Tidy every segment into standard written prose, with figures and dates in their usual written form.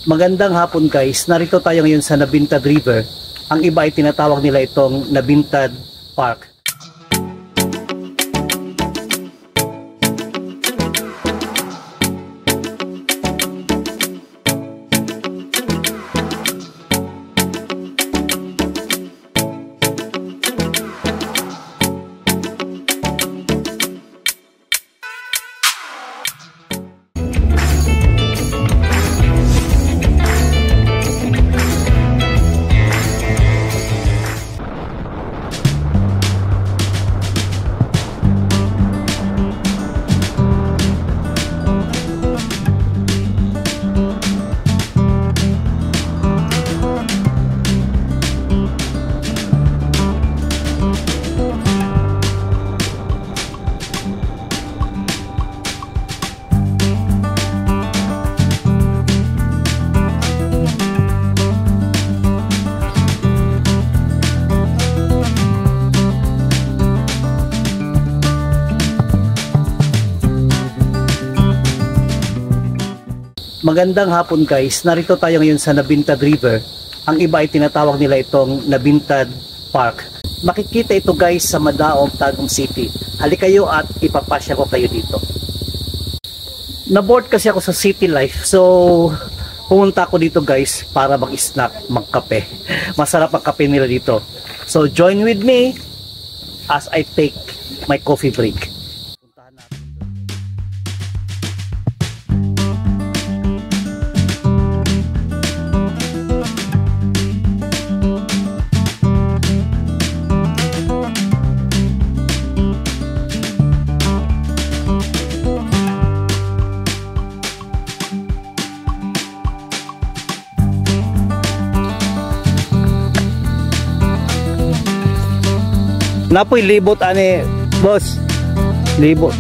Magandang hapon guys, narito tayo ngayon sa Nabintad River. Ang iba ay tinatawag nila itong Nabintad Park. Magandang hapon guys, narito tayo ngayon sa Nabintad River. Ang iba ay tinatawag nila itong Nabintad Park. Makikita ito guys sa Madaog, Tagum City. Halika kayo at ipapasya ko kayo dito. Na-bored kasi ako sa city life, so pumunta ako dito guys para mag-snack, magkape. Masarap ang kape nila dito. So join with me as I take my coffee break. Napoy libot ani boss, libot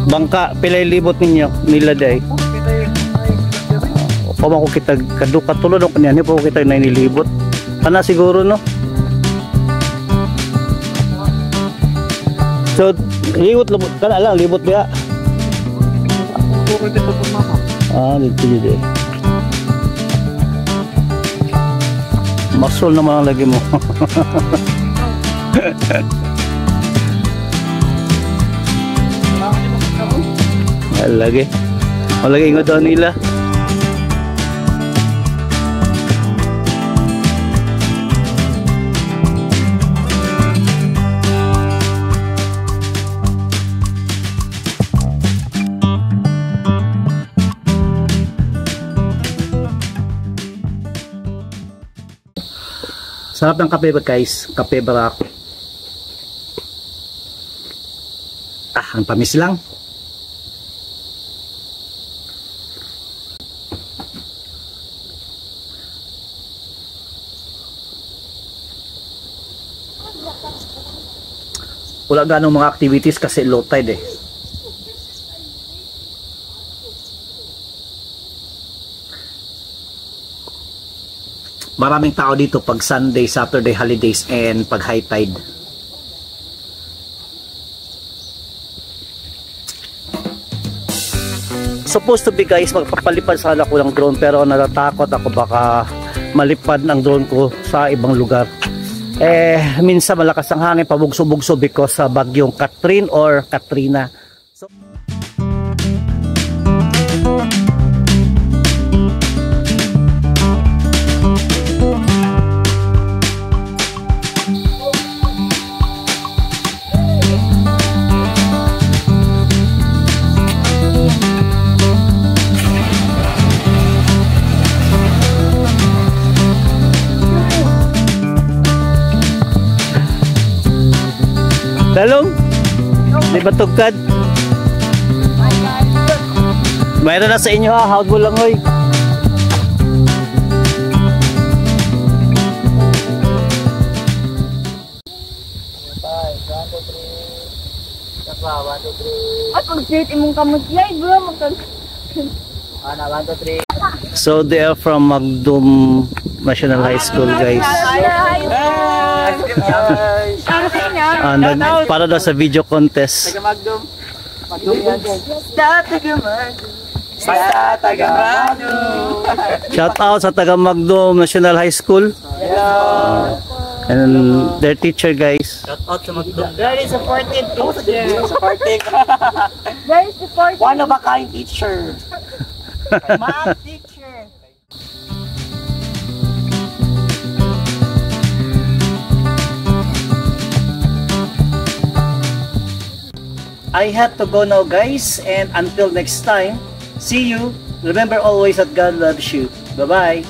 bangka pilay libot ninyo nila day. Pama ko kita kaduka tulod ko niya po kita na nilibot kana siguro no. So libot kana lang libot biya. Dito dito. Masol naman lagi mo. Lagi ingat daw nila. Sarap ng kape ba guys, kape barak. Ang tamis lang. Wala ganong mga activities kasi low tide eh. Maraming tao dito pag Sunday, Saturday holidays and pag high tide. Supposed to be guys, magpapalipad sana ako ng drone pero natatakot ako baka malipad ng drone ko sa ibang lugar. Minsan malakas ang hangin, pabugso-bugso because sa bagyong Catherine or Katrina. So, Dalong? Di ba tugkad? Mayroon na sa inyo ha, hawag mo lang oy. At pag-street imong kamot yay bro, magkag... 1, 2, 3. So they are from Magdum National High School guys. Para daw sa video contest. Sa taga Magno. Shout out sa taga Magno National High School. Hello. And their teacher, guys. Shout out sa Magno. Very supportive teacher. Supportive. Very supportive. One of a kind teacher. Math teacher. I have to go now, guys, and until next time, see you. Remember always that God loves you. Bye-bye.